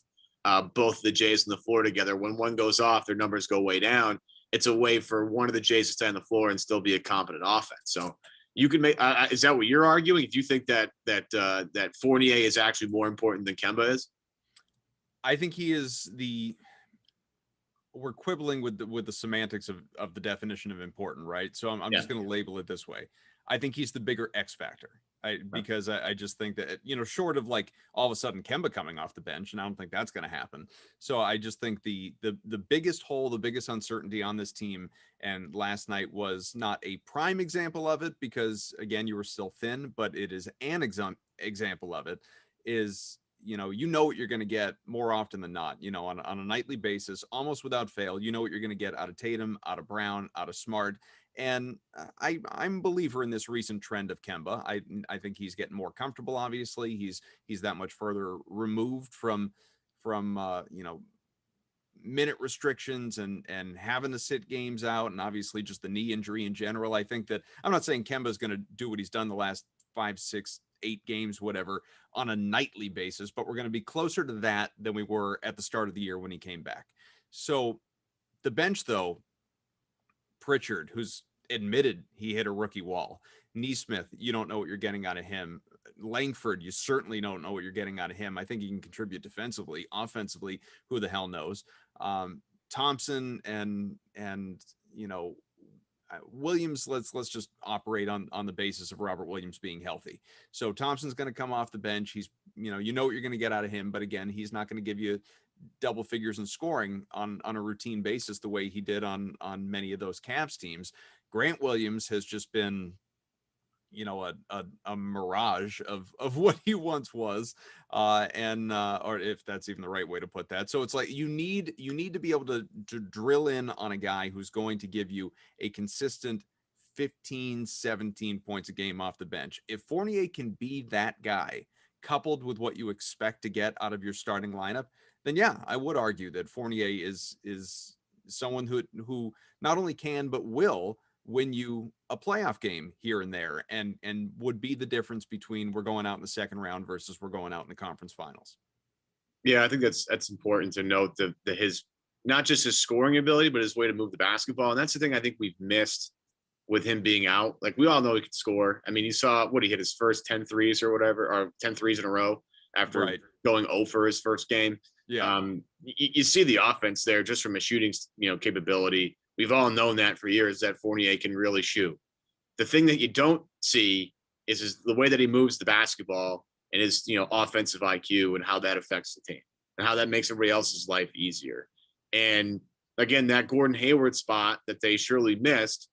both the Jays on the floor together. When one goes off, their numbers go way down. It's a way for one of the Jays to stay on the floor and still be a competent offense. So you can make is that what you're arguing? If you think that Fournier is actually more important than Kemba is? I think he is we're quibbling with the semantics of the definition of important, right? So I'm just going to label it this way. I think he's the bigger X factor. Because I just think that, short of all of a sudden Kemba coming off the bench, and I don't think that's going to happen. So I just think the biggest hole, the biggest uncertainty on this team, and last night was not a prime example of it because, again, you were still thin, but it is an example of it, is, what you're going to get more often than not, on a nightly basis, almost without fail, what you're going to get out of Tatum, out of Brown, out of Smart. And I'm a believer in this recent trend of Kemba. I think he's getting more comfortable. Obviously, he's that much further removed from minute restrictions and having to sit games out, and obviously just the knee injury in general. I think that I'm not saying Kemba is going to do what he's done the last 5, 6, 8 games, whatever, on a nightly basis, but we're going to be closer to that than we were at the start of the year when he came back. So the bench, though. Pritchard, who's admitted he hit a rookie wall. Neesmith, you don't know what you're getting out of him. Langford, you certainly don't know what you're getting out of him. I think he can contribute defensively. Offensively, who the hell knows? Thompson and Williams, let's just operate on the basis of Robert Williams being healthy. So Thompson's going to come off the bench. He's, what you're going to get out of him. But again, he's not going to give you double figures in scoring on a routine basis the way he did on many of those Cavs teams. Grant Williams has just been, a mirage of what he once was, or if that's even the right way to put that. So it's like you need to be able to drill in on a guy who's going to give you a consistent 15, 17 points a game off the bench. If Fournier can be that guy, coupled with what you expect to get out of your starting lineup, then yeah, I would argue that Fournier is someone who not only can but will win you a playoff game here and there, and would be the difference between we're going out in the second round versus we're going out in the conference finals. Yeah, I think that's important to note that his, not just his scoring ability, but his way to move the basketball. And that's the thing I think we've missed with him being out. Like, we all know he could score. I mean, you saw he hit his first 10 threes or whatever, or 10 threes in a row after going 0 for his first game. Yeah. You see the offense there just from a shooting, capability. We've all known that for years, that Fournier can really shoot. The thing that you don't see is the way that he moves the basketball and his, offensive IQ, and how that affects the team and how that makes everybody else's life easier. And again, that Gordon Hayward spot that they surely missed,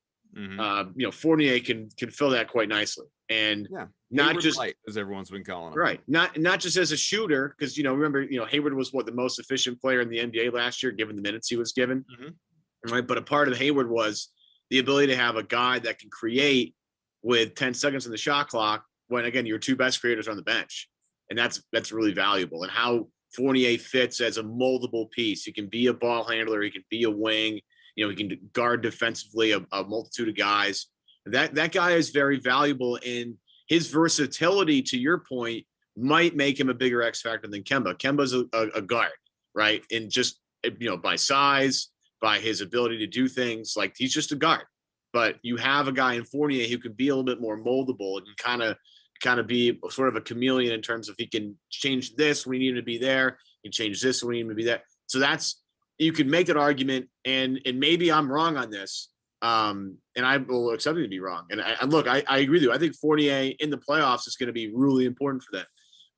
Fournier can fill that quite nicely. And not Hayward just light, as everyone's been calling him. Right. Not just as a shooter, because, remember, Hayward was the most efficient player in the NBA last year, given the minutes he was given. Right. But a part of Hayward was the ability to have a guy that can create with 10 seconds on the shot clock when, again, your two best creators are on the bench. And that's really valuable. And how Fournier fits as a moldable piece. He can be a ball handler. He can be a wing. He can guard defensively a multitude of guys. That guy is very valuable, in his versatility, to your point, might make him a bigger X factor than Kemba. Kemba's a guard, right? And just, by size, by his ability to do things, like, he's just a guard. But you have a guy in Fournier who can be a little bit more moldable and kind of be sort of a chameleon in terms of, he can change this when we need him to be there. He can change this when we need him to be there. So you could make that argument, and maybe I'm wrong on this. And I will accept it to be wrong. And look, I agree with you. I think Fournier in the playoffs is going to be really important for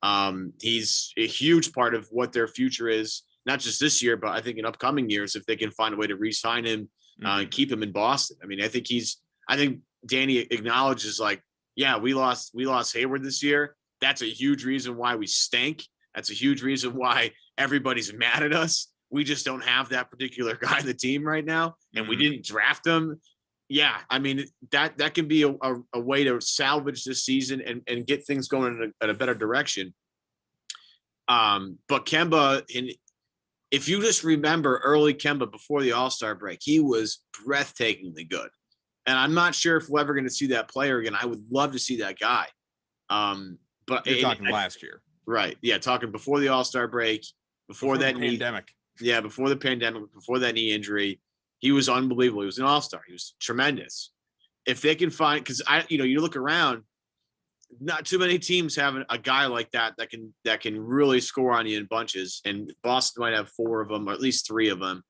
them. He's a huge part of what their future is, not just this year, but I think in upcoming years, if they can find a way to re-sign him and keep him in Boston. I mean, I think Danny acknowledges, like, yeah, we lost Hayward this year. That's a huge reason why we stink. That's a huge reason why everybody's mad at us. We just don't have that particular guy on the team right now, and we didn't draft him. Yeah, I mean, that can be a way to salvage this season and get things going in a better direction. But Kemba, if you just remember early Kemba before the All-Star break, he was breathtakingly good. And I'm not sure if we're ever going to see that player again. I would love to see that guy. But you're talking last year. Right. Yeah, talking before the All-Star break, before that pandemic. Yeah, before the pandemic, before that knee injury, he was unbelievable. He was an all-star. He was tremendous. If they can find, because you look around, not too many teams have a guy like that can really score on you in bunches. And Boston might have 4 of them, or at least 3 of them.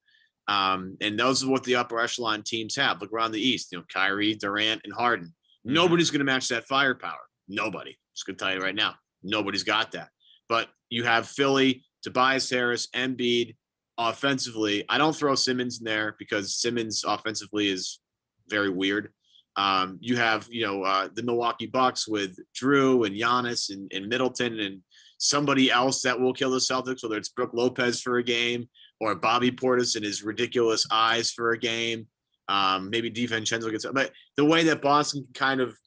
And those are what the upper echelon teams have. Look around the East, Kyrie, Durant, and Harden. Nobody's going to match that firepower. Nobody. Just going to tell you right now, nobody's got that. But you have Philly, Tobias Harris, Embiid. Offensively, I don't throw Simmons in there because Simmons offensively is very weird. You have, the Milwaukee Bucks with Drew and Giannis and Middleton and somebody else that will kill the Celtics, whether it's Brook Lopez for a game or Bobby Portis and his ridiculous eyes for a game. Maybe DiVincenzo gets up. But the way that Boston can kind of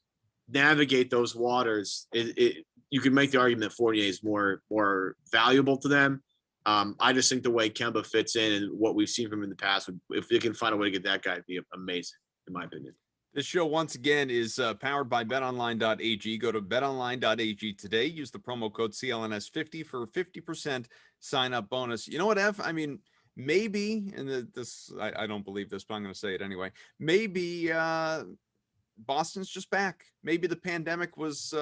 navigate those waters, you can make the argument that Fournier is more valuable to them. I just think the way Kemba fits in and what we've seen from him in the past, if they can find a way to get that guy, it'd be amazing, in my opinion. This show, once again, is powered by betonline.ag. Go to betonline.ag today. Use the promo code CLNS50 for a 50% sign-up bonus. You know what, Ev? I mean, maybe, and I don't believe this, but I'm going to say it anyway. Maybe Boston's just back. Maybe the pandemic was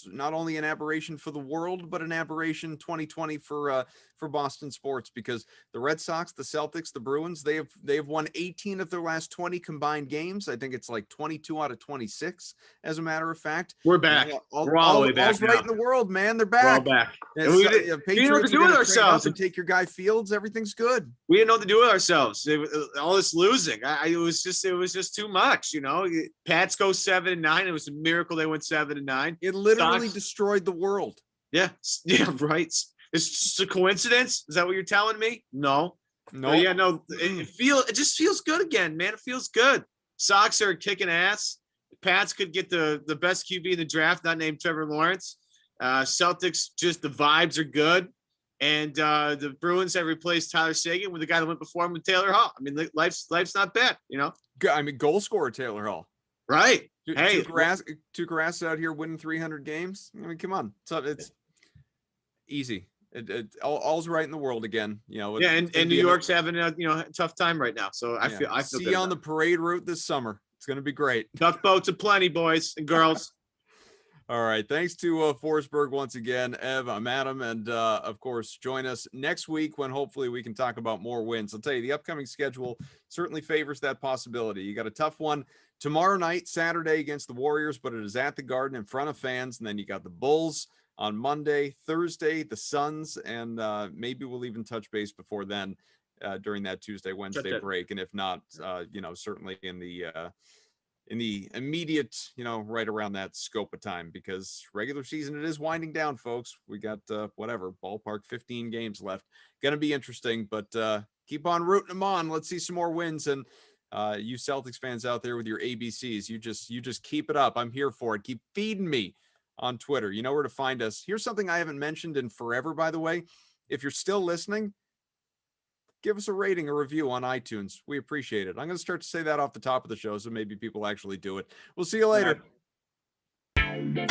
not only an aberration for the world, but an aberration 2020 for Boston sports, because the Red Sox, the Celtics, the Bruins, they have won 18 of their last 20 combined games. I think it's like 22 out of 26, as a matter of fact. We're back. We're all the way back. All's right in the world, man. They're back. We're all back. And we didn't know what to do with ourselves. And take your guy Fields. Everything's good. We didn't know what to do with ourselves. All this losing. It was just too much. Pats go 7-9. It was a miracle they went 7-9. It literally destroyed the world. Yeah, right. It's just a coincidence. Is that what you're telling me? No. Yeah, no. It just feels good again, man. It feels good. Sox are kicking ass. Pats could get the best QB in the draft, not named Trevor Lawrence. Celtics, just the vibes are good. And the Bruins have replaced Tyler Seguin with the guy that went before him with Taylor Hall. I mean, life's not bad, you know. I mean, goal scorer Taylor Hall. Right. Hey, Tuukka Rask out here winning 300 games. I mean, come on. So it's easy. All's right in the world again. You know. Yeah, and New York's having a tough time right now. So I feel see you on the parade route this summer. It's going to be great. Tugboats aplenty, boys and girls. All right. Thanks to Forsberg once again. Ev, I'm Adam. And of course, join us next week when hopefully we can talk about more wins. I'll tell you, the upcoming schedule certainly favors that possibility. You got a tough one tomorrow night, Saturday against the Warriors, but it is at the Garden in front of fans. And then you got the Bulls on Monday, Thursday, the Suns, and maybe we'll even touch base before then during that Tuesday, Wednesday break. And if not, certainly in the immediate, right around that scope of time, because regular season, it is winding down, folks. We got ballpark 15 games left. Going to be interesting, but keep on rooting them on. Let's see some more wins. And you Celtics fans out there with your ABCs, you just keep it up. I'm here for it. Keep feeding me on Twitter. You know where to find us. Here's something I haven't mentioned in forever, by the way. If you're still listening, give us a rating or review on iTunes. We appreciate it. I'm going to start to say that off the top of the show, so maybe people actually do it. We'll see you later. Right.